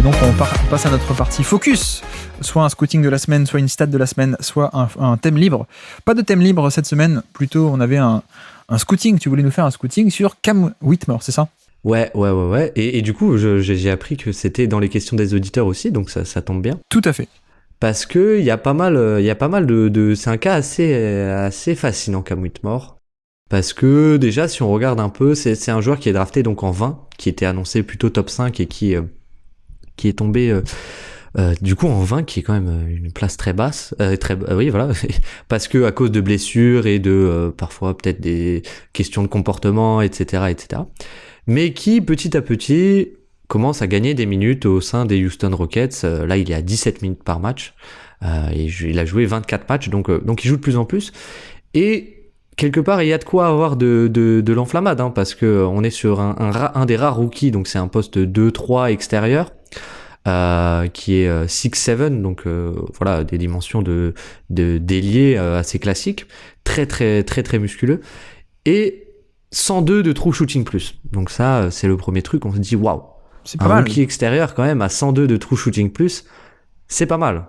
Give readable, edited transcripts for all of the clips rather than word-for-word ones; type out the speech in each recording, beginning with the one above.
Et donc on passe à notre partie focus, soit un scouting de la semaine, soit une stat de la semaine, soit un thème libre. Pas de thème libre cette semaine, plutôt on avait un scouting, tu voulais nous faire un scouting sur Cam Whitmore, c'est ça ? Ouais. Et du coup, j'ai appris que c'était dans les questions des auditeurs aussi, donc ça tombe bien. Tout à fait. Parce que il y a pas mal de c'est un cas assez fascinant, Cam Whitmore. Parce que déjà, si on regarde un peu, c'est un joueur qui est drafté donc en 20, qui était annoncé plutôt top 5 et qui est tombé du coup en 20, qui est quand même une place très basse, oui voilà, parce que à cause de blessures et de parfois peut-être des questions de comportement, etc., mais qui petit à petit commence à gagner des minutes au sein des Houston Rockets. Là, il est à 17 minutes par match et il a joué 24 matchs, donc il joue de plus en plus. Et quelque part, il y a de quoi avoir de l'enflammade, hein, parce que on est sur un des rares rookies, donc c'est un poste 2-3 extérieur, qui est 6'7", donc voilà, des dimensions de d'ailier assez classiques, très musculeux, et 102 de true shooting plus. Donc ça, c'est le premier truc, on se dit waouh, c'est pas mal. Un rookie extérieur quand même à 102 de true shooting plus, c'est pas mal.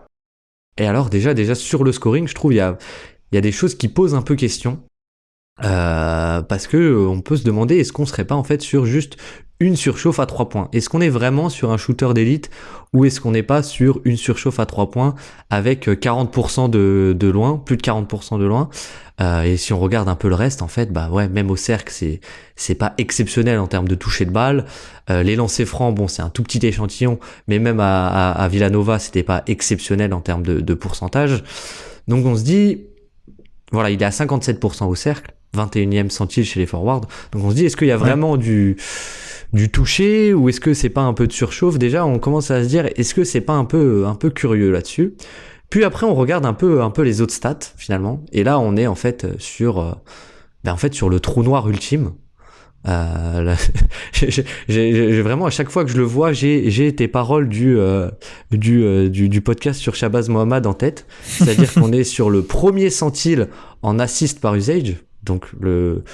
Et alors déjà sur le scoring, je trouve il y a des choses qui posent un peu question. Parce que on peut se demander, est-ce qu'on serait pas en fait sur juste une surchauffe à 3 points? Est-ce qu'on est vraiment sur un shooter d'élite, ou est-ce qu'on n'est pas sur une surchauffe à 3 points avec 40% de loin, plus de 40% de loin? Et si on regarde un peu le reste, en fait, bah ouais, même au cercle, c'est pas exceptionnel en termes de toucher de balle. Les lancers francs, bon, c'est un tout petit échantillon, mais même à Villanova, c'était pas exceptionnel en termes de pourcentage. Donc on se dit, voilà, il est à 57% au cercle, 21e centile chez les forwards. Donc on se dit, est-ce qu'il y a vraiment du toucher, ou est-ce que c'est pas un peu de surchauffe? Déjà, on commence à se dire, est-ce que c'est pas un peu curieux là-dessus? Puis après, on regarde un peu les autres stats finalement. Et là, on est en fait sur le trou noir ultime. J'ai vraiment, à chaque fois que je le vois, j'ai tes paroles du podcast sur Shabazz Mohamed en tête. C'est-à-dire qu'on est sur le premier centile en assist par usage, donc le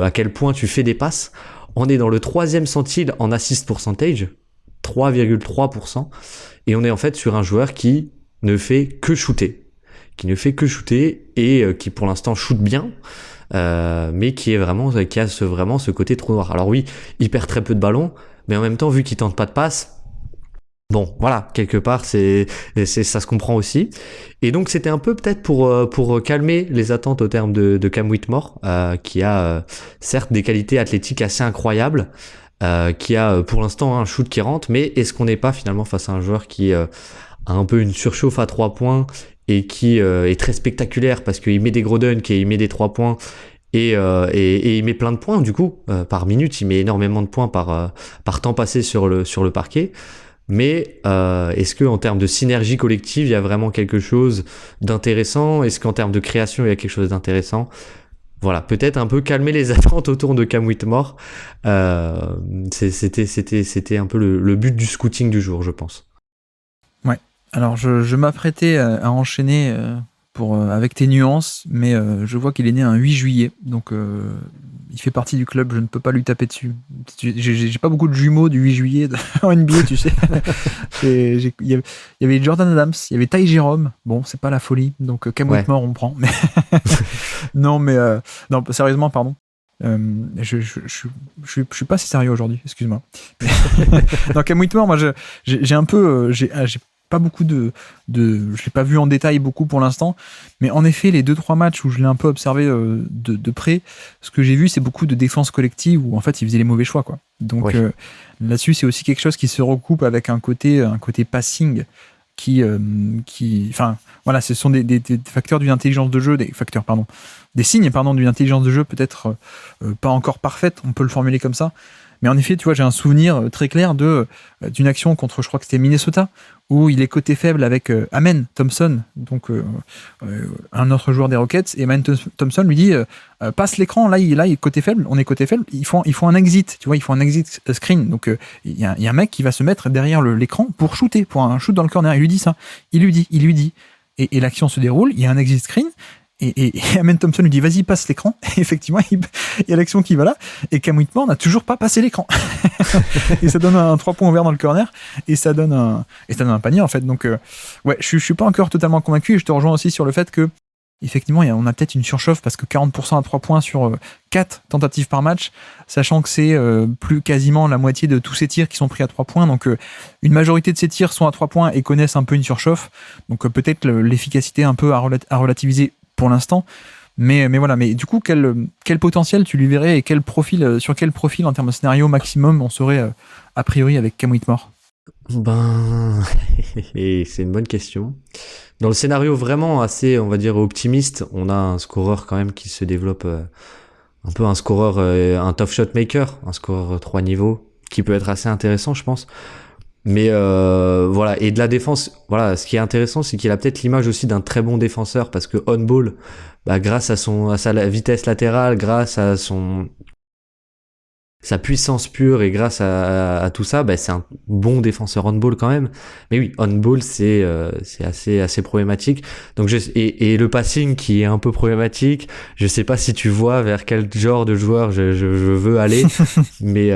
à quel point tu fais des passes. On est dans le 3e centile en assist percentage, 3,3%, et on est en fait sur un joueur qui ne fait que shooter, et qui pour l'instant shoot bien. Mais qui a vraiment ce côté trou noir. Alors oui, il perd très peu de ballons, mais en même temps, vu qu'il tente pas de passe, bon, voilà, quelque part, ça se comprend aussi. Et donc, c'était un peu peut-être pour calmer les attentes au terme de Cam Whitmore, qui a certes des qualités athlétiques assez incroyables, qui a pour l'instant un shoot qui rentre, mais est-ce qu'on n'est pas finalement face à un joueur qui a un peu une surchauffe à 3 points et qui est très spectaculaire parce qu'il met des gros dunks et il met des 3 points et il met plein de points du coup par minute, il met énormément de points par temps passé sur le parquet. Mais est-ce que en termes de synergie collective, il y a vraiment quelque chose d'intéressant? Est-ce qu'en termes de création, il y a quelque chose d'intéressant? Voilà, peut-être un peu calmer les attentes autour de Cam Whitmore. C'était un peu le but du scouting du jour, je pense. Ouais. Alors, je m'apprêtais à enchaîner avec tes nuances, mais je vois qu'il est né un 8 juillet, donc il fait partie du club, je ne peux pas lui taper dessus. J'ai pas beaucoup de jumeaux du 8 juillet en NBA, tu sais. Il y avait Jordan Adams, il y avait Ty Jerome, bon, c'est pas la folie, donc Cam Whitmore, on prend. Mais non, sérieusement, pardon. Je suis pas si sérieux aujourd'hui, excuse-moi. Dans Cam Whitmore, moi j'ai un peu j'ai pas beaucoup je l'ai pas vu en détail beaucoup pour l'instant, mais en effet les 2-3 matchs où je l'ai un peu observé de près, ce que j'ai vu c'est beaucoup de défense collective où en fait il faisait les mauvais choix, quoi. Donc là-dessus c'est aussi quelque chose qui se recoupe avec un côté passing qui enfin voilà, ce sont des facteurs d'une intelligence de jeu, des signes d'une intelligence de jeu peut-être pas encore parfaite, on peut le formuler comme ça. Mais en effet, tu vois, j'ai un souvenir très clair d'une action contre, je crois que c'était Minnesota, où il est côté faible avec Amen Thompson, donc un autre joueur des Rockets, et Amen Thompson lui dit passe l'écran, là il est côté faible, on est côté faible, il faut un exit, tu vois, il faut un exit screen. Donc il y a un mec qui va se mettre derrière l'écran pour shooter, pour un shoot dans le corner. Il lui dit ça, il lui dit. Et l'action se déroule, il y a un exit screen. Et Amen Thompson lui dit vas-y passe l'écran, et effectivement il y a l'action qui va là, et Cam Whitmore n'a toujours pas passé l'écran. Et ça donne un 3 points ouvert dans le corner, et ça donne un panier en fait. Donc ouais, je suis pas encore totalement convaincu, et je te rejoins aussi sur le fait que effectivement on a peut-être une surchauffe, parce que 40% à 3 points sur 4 tentatives par match, sachant que c'est plus quasiment la moitié de tous ces tirs qui sont pris à 3 points, donc une majorité de ces tirs sont à 3 points et connaissent un peu une surchauffe, donc peut-être l'efficacité un peu à relativiser pour l'instant, mais voilà. Mais du coup, quel potentiel tu lui verrais, et sur quel profil en termes de scénario maximum on serait a priori avec Cam Whitmore? Ben, et c'est une bonne question. Dans le scénario vraiment assez, on va dire, optimiste, on a un scoreur quand même qui se développe, un peu un scoreur, un tough shot maker, un scoreur 3 niveaux, qui peut être assez intéressant, je pense. Mais voilà, et de la défense, voilà, ce qui est intéressant, c'est qu'il a peut-être l'image aussi d'un très bon défenseur, parce que on ball, bah, grâce à sa vitesse latérale, grâce à sa puissance pure, et grâce à tout ça, bah, c'est un bon défenseur on ball quand même. Mais oui, on ball c'est assez problématique. Donc et le passing qui est un peu problématique. Je sais pas si tu vois vers quel genre de joueur je veux aller, mais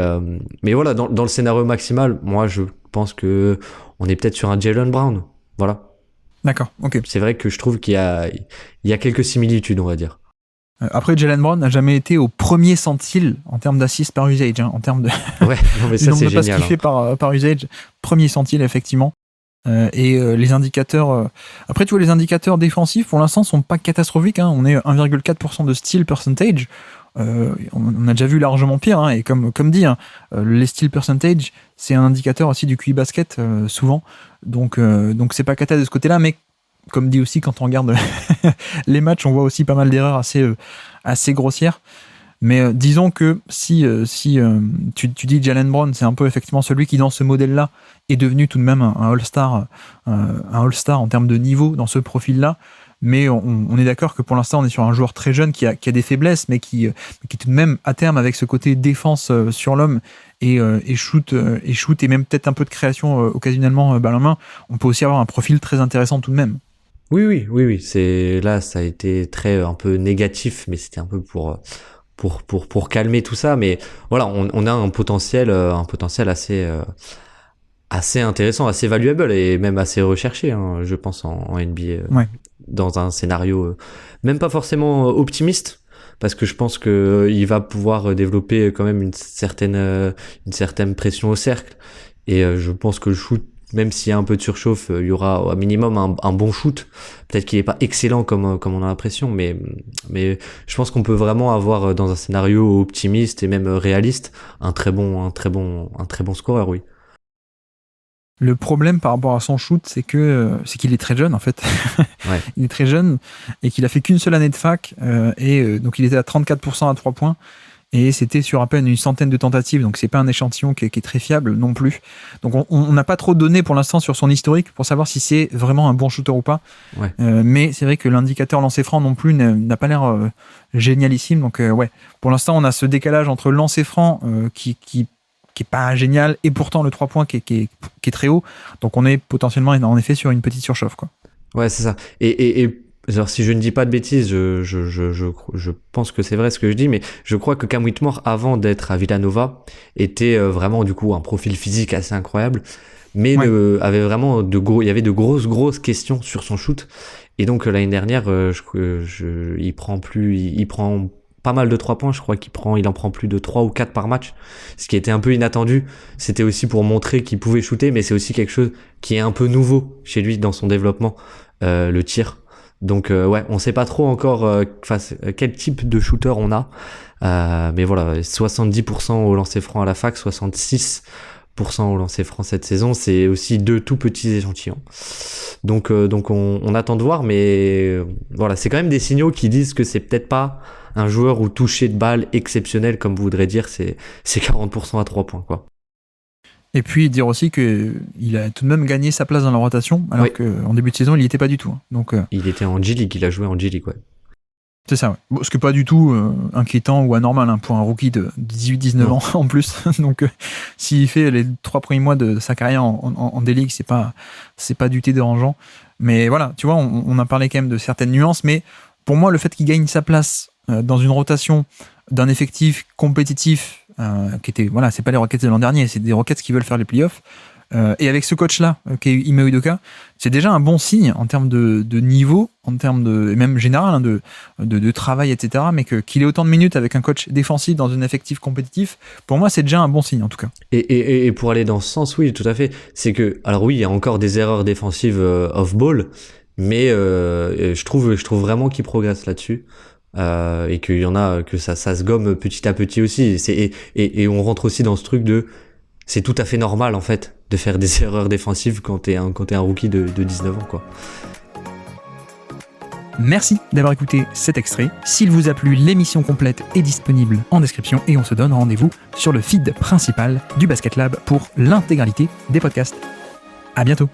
voilà, dans le scénario maximal, moi je pense que on est peut-être sur un Jaylen Brown. Voilà. D'accord, ok. C'est vrai que je trouve qu'il y a quelques similitudes, on va dire. Après, Jaylen Brown n'a jamais été au premier centile en termes d'assists par usage, en termes de Ouais, non mais du ça nombre c'est de passes génial. qu'il fait par usage, premier centile effectivement. Les indicateurs, après tu vois, les indicateurs défensifs pour l'instant sont pas catastrophiques, hein. On est 1,4% de steal percentage. On a déjà vu largement pire, hein. Et comme dit, hein, les steal percentage, c'est un indicateur aussi du QI basket souvent, donc c'est pas cata de ce côté-là, mais comme dit aussi, quand on regarde les matchs, on voit aussi pas mal d'erreurs assez grossières. Mais disons que si tu dis Jaylen Brown, c'est un peu effectivement celui qui, dans ce modèle-là, est devenu tout de même un All-Star, un All-Star en termes de niveau dans ce profil-là. Mais on est d'accord que pour l'instant, on est sur un joueur très jeune qui a des faiblesses, mais qui tout de même, à terme, avec ce côté défense sur l'homme et shoot, et même peut-être un peu de création occasionnellement balle en main, on peut aussi avoir un profil très intéressant tout de même. Oui. C'est là, ça a été très un peu négatif, mais c'était un peu pour calmer tout ça. Mais voilà, on a un potentiel assez intéressant, assez valuable, et même assez recherché, hein, je pense, en NBA, Ouais. dans un scénario même pas forcément optimiste, parce que je pense que il va pouvoir développer quand même une certaine pression au cercle, et je pense que le shoot, même s'il y a un peu de surchauffe, il y aura au minimum un bon shoot. Peut-être qu'il est pas excellent comme on a l'impression, mais je pense qu'on peut vraiment avoir, dans un scénario optimiste et même réaliste, un très bon scoreur, oui. Le problème par rapport à son shoot, c'est qu'il est très jeune en fait. Ouais. Il est très jeune et qu'il a fait qu'une seule année de fac, donc il était à 34% à 3 points, et c'était sur à peine une centaine de tentatives, donc c'est pas un échantillon qui est très fiable non plus. Donc on n'a pas trop de données pour l'instant sur son historique pour savoir si c'est vraiment un bon shooter ou pas. Ouais. Mais c'est vrai que l'indicateur lancer franc non plus n'a pas l'air génialissime. Donc ouais, pour l'instant on a ce décalage entre le lancer franc qui est pas génial, et pourtant le 3 points qui est très haut. Donc on est potentiellement en effet sur une petite surchauffe, quoi. Ouais, c'est ça. Et genre, si je ne dis pas de bêtises, je pense que c'est vrai ce que je dis, mais je crois que Cam Whitmore, avant d'être à Villanova, était vraiment du coup un profil physique assez incroyable, mais Ouais. avait vraiment il y avait de grosses questions sur son shoot. Et donc l'année dernière, il prend pas mal de 3 points. Je crois il en prend plus de 3 ou 4 par match, ce qui était un peu inattendu. C'était aussi pour montrer qu'il pouvait shooter, mais c'est aussi quelque chose qui est un peu nouveau chez lui dans son développement, le tir. Donc ouais, on sait pas trop encore quel type de shooter on a, mais voilà, 70% au lancer franc à la fac, 66% au lancer franc cette saison, c'est aussi deux tout petits échantillons. Donc on attend de voir, mais voilà, c'est quand même des signaux qui disent que c'est peut-être pas un joueur ou toucher de balle exceptionnel, comme vous voudrez dire, c'est 40% à 3 points, quoi. Et puis dire aussi qu'il a tout de même gagné sa place dans la rotation, alors Oui. qu'en début de saison, il n'y était pas du tout, hein. Donc Il était en G-League, il a joué en G-League, ouais. c'est ça, ouais. Bon, ce qui n'est pas du tout inquiétant ou anormal, hein, pour un rookie de 18-19 ans en plus. Donc s'il fait les 3 premiers mois de sa carrière en D-League, c'est pas du tout dérangeant. Mais voilà, tu vois, on a parlé quand même de certaines nuances, mais pour moi, le fait qu'il gagne sa place dans une rotation d'un effectif compétitif, qui était, voilà, c'est pas les Rockets de l'an dernier, c'est des Rockets qui veulent faire les playoffs, et avec ce coach-là, qui est Ime Udoka, c'est déjà un bon signe en termes de niveau, en termes de, et même général, hein, de travail, etc. Mais qu'il ait autant de minutes avec un coach défensif dans un effectif compétitif, pour moi, c'est déjà un bon signe, en tout cas. Et pour aller dans ce sens, oui, tout à fait. C'est que, alors oui, il y a encore des erreurs défensives off-ball, mais je trouve vraiment qu'il progresse là-dessus. Et qu'il y en a, que ça se gomme petit à petit aussi. Et on rentre aussi dans ce truc de, c'est tout à fait normal, en fait, de faire des erreurs défensives quand t'es un rookie de 19 ans, quoi. Merci d'avoir écouté cet extrait. S'il vous a plu, l'émission complète est disponible en description et on se donne rendez-vous sur le feed principal du Basket Lab pour l'intégralité des podcasts. À bientôt.